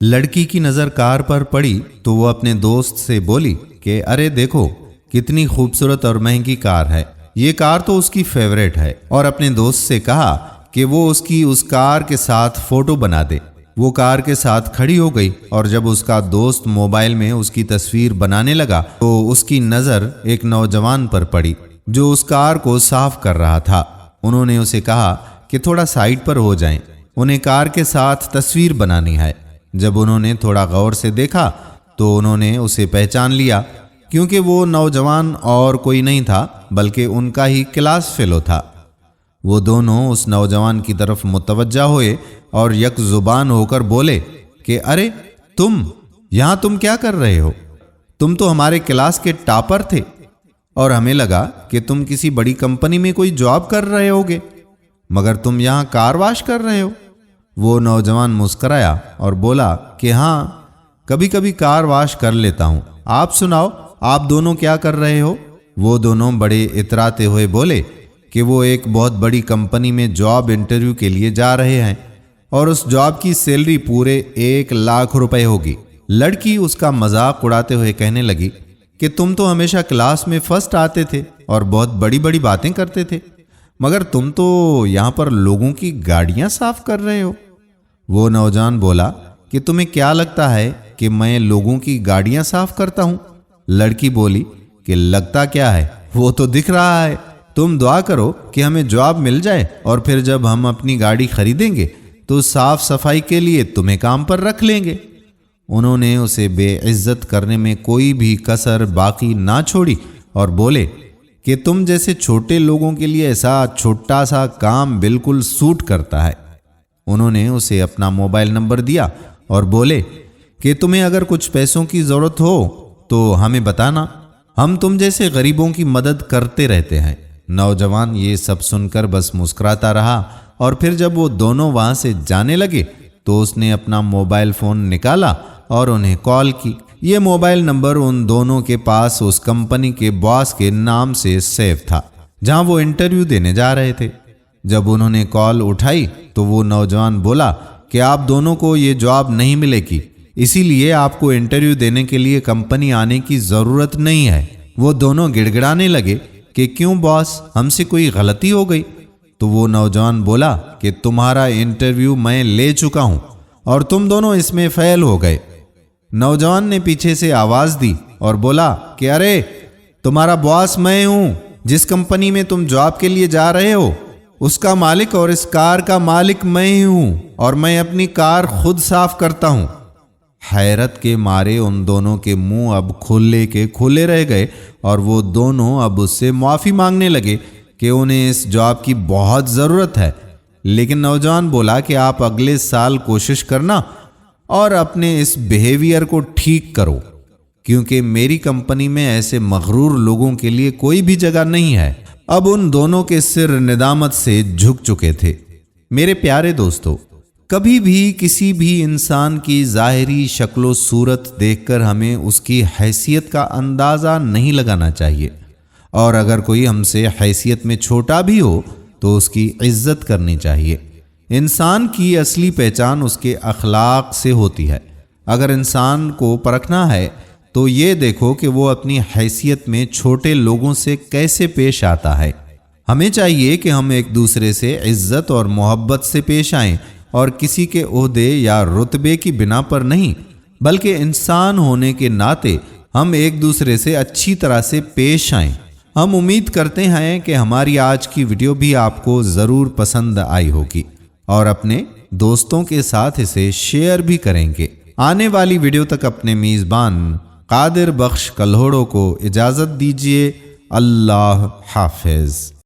लड़की की नज़र कार पर पड़ी तो वो अपने दोस्त से बोली कि अरे देखो कितनी खूबसूरत और महंगी कार है। ये कार तो उसकी फेवरेट है। और अपने दोस्त से कहा कि वो उसकी उस कार के साथ फोटो बना दे। वो कार के साथ खड़ी हो गई और जब उसका दोस्त मोबाइल में उसकी तस्वीर बनाने लगा तो उसकी नज़र एक नौजवान पर पड़ी जो उस कार को साफ कर रहा था। उन्होंने उसे कहा कि थोड़ा साइड पर हो जाएं, उन्हें कार के साथ तस्वीर बनानी है। जब उन्होंने थोड़ा गौर से देखा तो उन्होंने उसे पहचान लिया, क्योंकि वो नौजवान और कोई नहीं था बल्कि उनका ही क्लास फेलो था। वो दोनों उस नौजवान की तरफ मुतवज्जा हुए और यक जुबान होकर बोले कि अरे तुम क्या कर रहे हो? तुम तो हमारे क्लास के टॉपर थे और हमें लगा कि तुम किसी बड़ी कंपनी में कोई जॉब कर रहे होगे, मगर तुम यहाँ कार वॉश कर रहे हो। वो नौजवान मुस्कराया और बोला कि हाँ, कभी कभी कार वॉश कर लेता हूँ। आप सुनाओ, आप दोनों क्या कर रहे हो? वो दोनों बड़े इतराते हुए बोले कि वो एक बहुत बड़ी कंपनी में जॉब इंटरव्यू के लिए जा रहे हैं और उस जॉब की सैलरी पूरे 1 लाख रुपए होगी। लड़की उसका मजाक उड़ाते हुए कहने लगी कि तुम तो हमेशा क्लास में फर्स्ट आते थे और बहुत बड़ी बड़ी बातें करते थे, मगर तुम तो यहाँ पर लोगों की गाड़ियाँ साफ कर रहे हो। वो नौजवान बोला कि तुम्हें क्या लगता है कि मैं लोगों की गाड़ियाँ साफ करता हूँ? लड़की बोली कि लगता क्या है, वो तो दिख रहा है। तुम दुआ करो कि हमें जॉब मिल जाए और फिर जब हम अपनी गाड़ी खरीदेंगे तो साफ सफाई के लिए तुम्हें काम पर रख लेंगे। उन्होंने उसे बेइज्जत करने में कोई भी कसर बाकी ना छोड़ी और बोले कि तुम जैसे छोटे लोगों के लिए ऐसा छोटा सा काम बिल्कुल सूट करता है। उन्होंने उसे अपना मोबाइल नंबर दिया और बोले कि तुम्हें अगर कुछ पैसों की ज़रूरत हो तो हमें बताना, हम तुम जैसे गरीबों की मदद करते रहते हैं। नौजवान ये सब सुनकर बस मुस्कुराता रहा और फिर जब वो दोनों वहाँ से जाने लगे तो उसने अपना मोबाइल फ़ोन निकाला और उन्हें कॉल की। ये मोबाइल नंबर उन दोनों के पास उस कंपनी के बॉस के नाम से सेव था जहां वो इंटरव्यू देने जा रहे थे। जब उन्होंने कॉल उठाई तो वो नौजवान बोला कि आप दोनों को ये जॉब नहीं मिलेगी, इसीलिए आपको इंटरव्यू देने के लिए कंपनी आने की ज़रूरत नहीं है। वो दोनों गिड़गिड़ाने लगे कि क्यों बॉस, हमसे कोई गलती हो गई? तो वो नौजवान बोला कि तुम्हारा इंटरव्यू मैं ले चुका हूं और तुम दोनों इसमें फेल हो गए। नौजवान ने पीछे से आवाज दी और बोला कि अरे तुम्हारा बॉस मैं हूं। जिस कंपनी में तुम जॉब के लिए जा रहे हो उसका मालिक और इस कार का मालिक मैं ही हूं और मैं अपनी कार खुद साफ करता हूं। हैरत के मारे उन दोनों के मुंह अब खुले के खुले रह गए और वो दोनों अब उससे माफी मांगने लगे कि उन्हें इस जॉब की बहुत ज़रूरत है। लेकिन नौजवान बोला कि आप अगले साल कोशिश करना और अपने इस बिहेवियर को ठीक करो, क्योंकि मेरी कंपनी में ऐसे मगरूर लोगों के लिए कोई भी जगह नहीं है। अब उन दोनों के सिर निदामत से झुक चुके थे। मेरे प्यारे दोस्तों, कभी भी किसी भी इंसान की ज़ाहिरी शक्लो सूरत देखकर हमें उसकी हैसियत का अंदाज़ा नहीं लगाना चाहिए, और अगर कोई हमसे हैसियत में छोटा भी हो तो उसकी इज्जत करनी चाहिए। इंसान की असली पहचान उसके अखलाक से होती है। अगर इंसान को परखना है तो ये देखो कि वो अपनी हैसियत में छोटे लोगों से कैसे पेश आता है। हमें चाहिए कि हम एक दूसरे से इज्जत और मोहब्बत से पेश आएं और किसी के ओहदे या रुतबे की बिना पर नहीं, बल्कि इंसान होने के नाते हम एक दूसरे से अच्छी तरह से पेश आएं। हम उम्मीद करते हैं कि हमारी आज की वीडियो भी आपको ज़रूर पसंद आई होगी और अपने दोस्तों के साथ इसे शेयर भी करेंगे। आने वाली वीडियो तक अपने मेज़बान कादिर बख्श कल्होड़ो को इजाज़त दीजिए। अल्लाह हाफिज़।